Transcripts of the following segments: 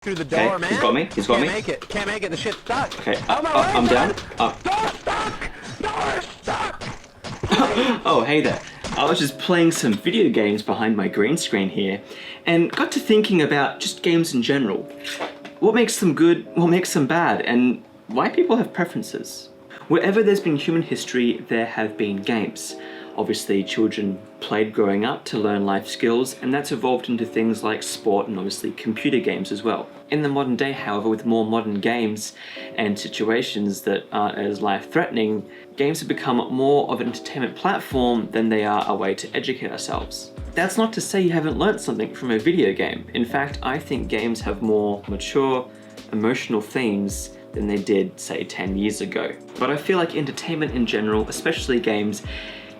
through the door, Okay, man. he's got me. He's got me. Can't make it. The shit's stuck. Okay, On my way, I'm down. Door's stuck. Door's stuck. Oh, hey there. I was just playing some video games behind my green screen here and got to thinking about just games in general. What makes them good, what makes them bad, and why people have preferences. Wherever there's been human history, there have been games. Obviously, children played growing up to learn life skills, and that's evolved into things like sport and obviously computer games as well. In the modern day, however, with more modern games and situations that aren't as life-threatening, games have become more of an entertainment platform than they are a way to educate ourselves. That's not to say you haven't learnt something from a video game. In fact, I think games have more mature, emotional themes than they did, say, 10 years ago. But I feel like entertainment in general, especially games,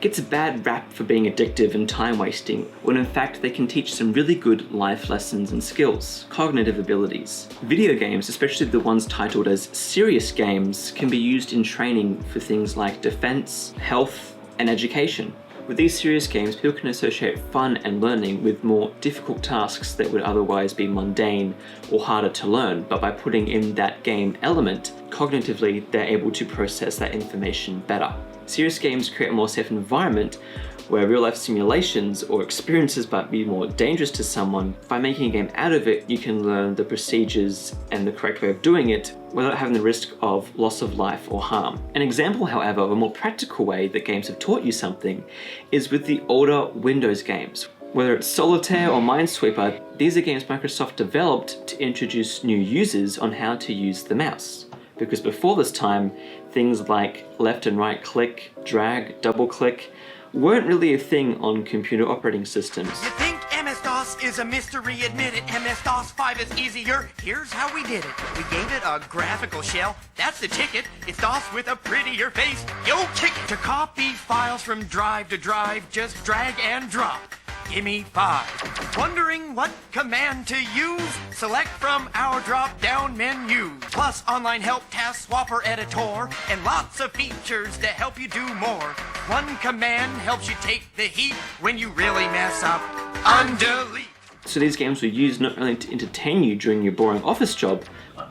gets a bad rap for being addictive and time-wasting, when in fact they can teach some really good life lessons and skills, cognitive abilities. Video games, especially the ones titled as serious games, can be used in training for things like defense, health, and education. With these serious games, people can associate fun and learning with more difficult tasks that would otherwise be mundane or harder to learn, but by putting in that game element, cognitively they're able to process that information better. Serious games create a more safe environment where real-life simulations or experiences might be more dangerous to someone. By making a game out of it, you can learn the procedures and the correct way of doing it without having the risk of loss of life or harm. An example, however, of a more practical way that games have taught you something is with the older Windows games. Whether it's Solitaire or Minesweeper, these are games Microsoft developed to introduce new users on how to use the mouse. Because before this time, things like left and right click, drag, double click weren't really a thing on computer operating systems. You think MS-DOS is a mystery? Admit it. MS-DOS 5 is easier. Here's how we did it. We gave it a graphical shell. That's the ticket. It's DOS with a prettier face. Yo, kick it. To copy files from drive to drive, just drag and drop. Gimme 5. Wondering what command to use? Select from our drop-down menu. Plus online help, task swapper, editor, and lots of features to help you do more. One command helps you take the heat when you really mess up. Undelete. So these games were used not only to entertain you during your boring office job,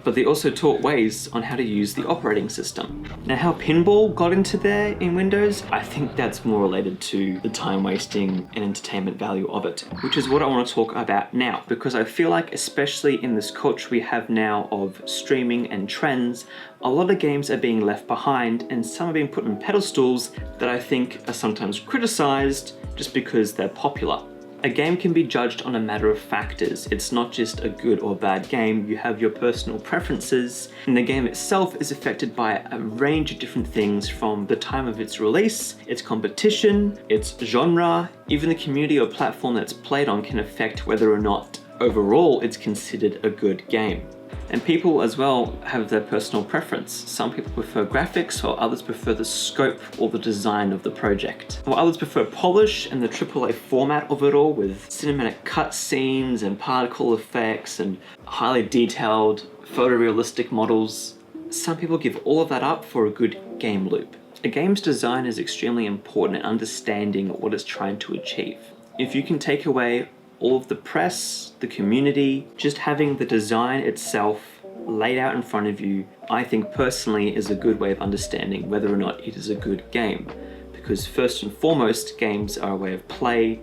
but they also taught ways on how to use the operating system. Now, how pinball got into there in Windows, I think that's more related to the time wasting and entertainment value of it, which is what I want to talk about now, because I feel like, especially in this culture we have now of streaming and trends, a lot of games are being left behind and some are being put on pedestals that I think are sometimes criticized just because they're popular. A game can be judged on a matter of factors. It's not just a good or bad game. You have your personal preferences, and the game itself is affected by a range of different things, from the time of its release, its competition, its genre, even the community or platform that it's played on can affect whether or not overall it's considered a good game. And people as well have their personal preference. Some people prefer graphics, while others prefer the scope or the design of the project. While others prefer polish and the AAA format of it all, with cinematic cutscenes and particle effects and highly detailed photorealistic models. Some people give all of that up for a good game loop. A game's design is extremely important in understanding what it's trying to achieve. If you can take away all of the press, the community, just having the design itself laid out in front of you, I think personally is a good way of understanding whether or not it is a good game. Because first and foremost, games are a way of play,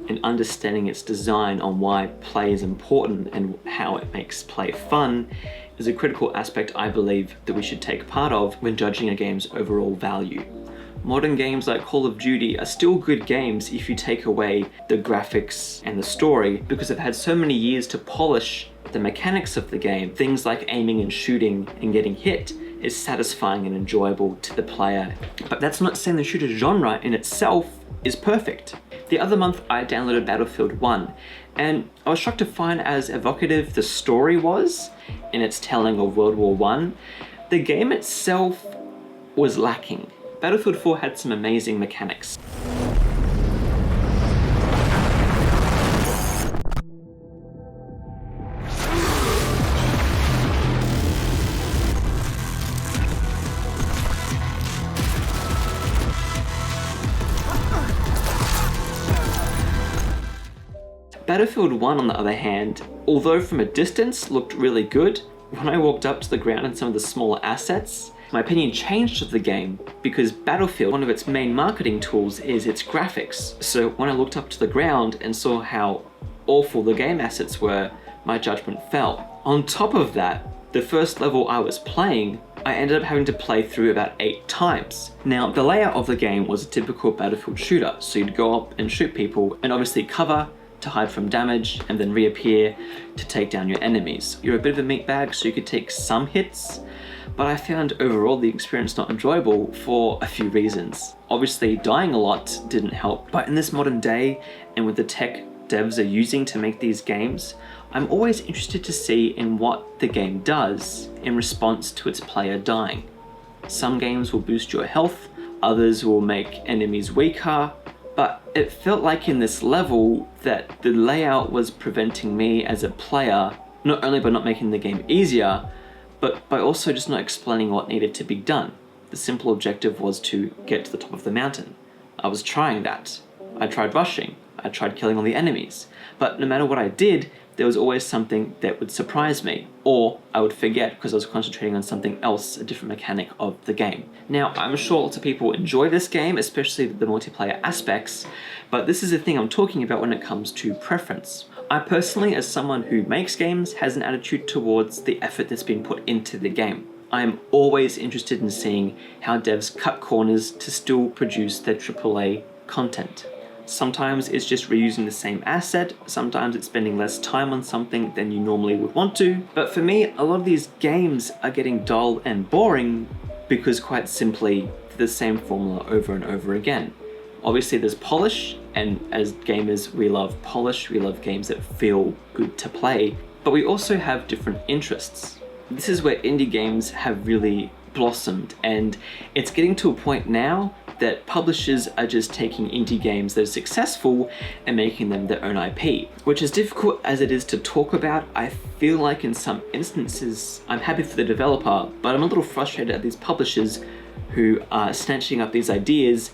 and understanding its design on why play is important and how it makes play fun is a critical aspect I believe that we should take part of when judging a game's overall value. Modern games like Call of Duty are still good games if you take away the graphics and the story, because they've had so many years to polish the mechanics of the game. Things like aiming and shooting and getting hit is satisfying and enjoyable to the player. But that's not saying the shooter genre in itself is perfect. The other month I downloaded Battlefield 1, and I was shocked to find as evocative the story was in its telling of World War I, the game itself was lacking. Battlefield 4 had some amazing mechanics. Battlefield 1, on the other hand, although from a distance looked really good, when I walked up to the ground and some of the smaller assets, my opinion changed of the game because Battlefield, one of its main marketing tools is its graphics. So when I looked up to the ground and saw how awful the game assets were, my judgment fell. On top of that, the first level I was playing, I ended up having to play through about 8 times. Now, the layout of the game was a typical Battlefield shooter, so you'd go up and shoot people and obviously cover to hide from damage and then reappear to take down your enemies. You're a bit of a meatbag, so you could take some hits, but I found overall the experience not enjoyable for a few reasons. Obviously, dying a lot didn't help, but in this modern day and with the tech devs are using to make these games, I'm always interested to see in what the game does in response to its player dying. Some games will boost your health, others will make enemies weaker, but it felt like in this level that the layout was preventing me as a player, not only by not making the game easier, but by also just not explaining what needed to be done. The simple objective was to get to the top of the mountain. I was trying that. I tried rushing. I tried killing all the enemies. But no matter what I did, there was always something that would surprise me, or I would forget because I was concentrating on something else, a different mechanic of the game. Now, I'm sure lots of people enjoy this game, especially the multiplayer aspects, but this is the thing I'm talking about when it comes to preference. I personally, as someone who makes games, has an attitude towards the effort that's been put into the game. I'm always interested in seeing how devs cut corners to still produce their AAA content. Sometimes it's just reusing the same asset, sometimes it's spending less time on something than you normally would want to. But for me, a lot of these games are getting dull and boring because quite simply, they're the same formula over and over again. Obviously there's polish, and as gamers we love polish, we love games that feel good to play, but we also have different interests. This is where indie games have really blossomed, and it's getting to a point now that publishers are just taking indie games that are successful and making them their own IP. Which, as difficult as it is to talk about, I feel like in some instances I'm happy for the developer, but I'm a little frustrated at these publishers who are snatching up these ideas,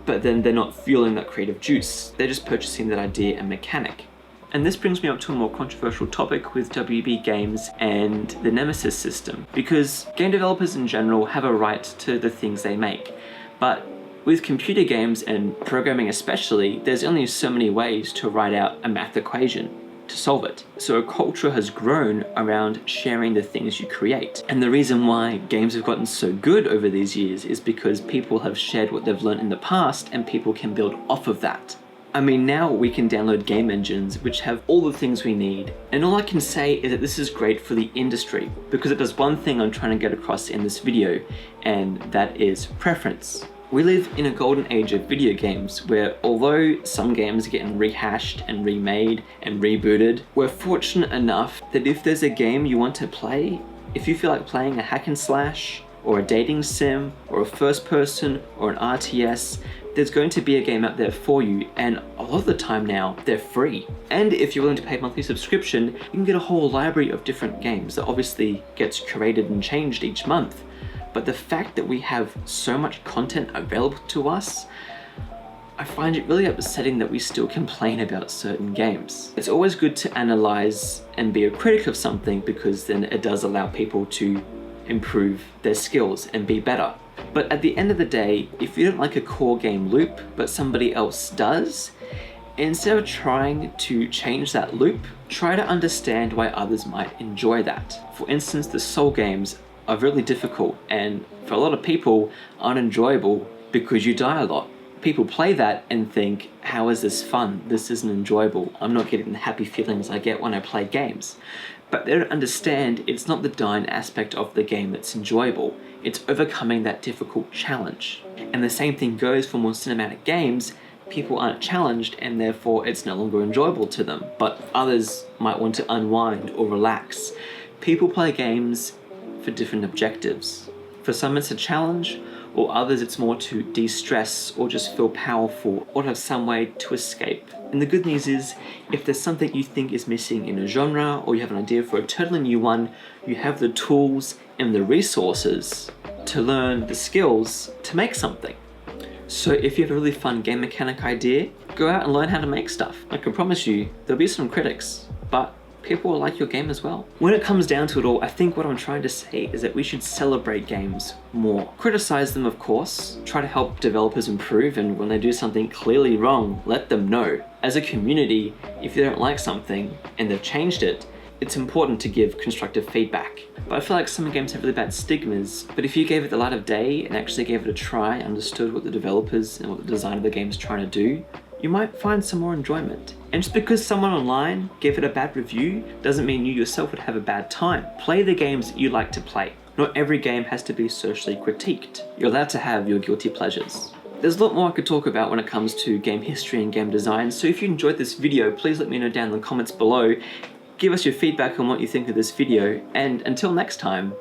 but then they're not fueling that creative juice. They're just purchasing that idea and mechanic. And this brings me up to a more controversial topic with WB Games and the Nemesis system, because game developers in general have a right to the things they make, but with computer games and programming especially, there's only so many ways to write out a math equation to solve it. So a culture has grown around sharing the things you create. And the reason why games have gotten so good over these years is because people have shared what they've learned in the past and people can build off of that. I mean, now we can download game engines which have all the things we need. And all I can say is that this is great for the industry because it does one thing I'm trying to get across in this video, and that is preference. We live in a golden age of video games where although some games are getting rehashed and remade and rebooted, we're fortunate enough that if there's a game you want to play, if you feel like playing a hack and slash or a dating sim or a first person or an RTS, there's going to be a game out there for you, and a lot of the time now they're free. And if you're willing to pay a monthly subscription, you can get a whole library of different games that obviously gets curated and changed each month. But the fact that we have so much content available to us, I find it really upsetting that we still complain about certain games. It's always good to analyze and be a critic of something because then it does allow people to improve their skills and be better. But at the end of the day, if you don't like a core game loop, but somebody else does, instead of trying to change that loop, try to understand why others might enjoy that. For instance, the Soul games are really difficult and for a lot of people aren't enjoyable because you die a lot. People play that and think, how is this fun? This isn't enjoyable. I'm not getting the happy feelings I get when I play games. But they don't understand it's not the dying aspect of the game that's enjoyable. It's overcoming that difficult challenge. And the same thing goes for more cinematic games. People aren't challenged and therefore it's no longer enjoyable to them, but others might want to unwind or relax. People play games for different objectives. For some it's a challenge, or others it's more to de-stress or just feel powerful or have some way to escape. And the good news is, if there's something you think is missing in a genre or you have an idea for a totally new one, you have the tools and the resources to learn the skills to make something. So if you have a really fun game mechanic idea, go out and learn how to make stuff. I can promise you, there'll be some critics, but people will like your game as well. When it comes down to it all, I think what I'm trying to say is that we should celebrate games more. Criticize them, of course, try to help developers improve, and when they do something clearly wrong, let them know. As a community, if you don't like something and they've changed it, it's important to give constructive feedback. But I feel like some games have really bad stigmas, but if you gave it the light of day and actually gave it a try, understood what the developers and what the designer of the game is trying to do, you might find some more enjoyment. And just because someone online gave it a bad review doesn't mean you yourself would have a bad time. Play the games that you like to play. Not every game has to be socially critiqued. You're allowed to have your guilty pleasures. There's a lot more I could talk about when it comes to game history and game design, so if you enjoyed this video, please let me know down in the comments below. Give us your feedback on what you think of this video, and until next time,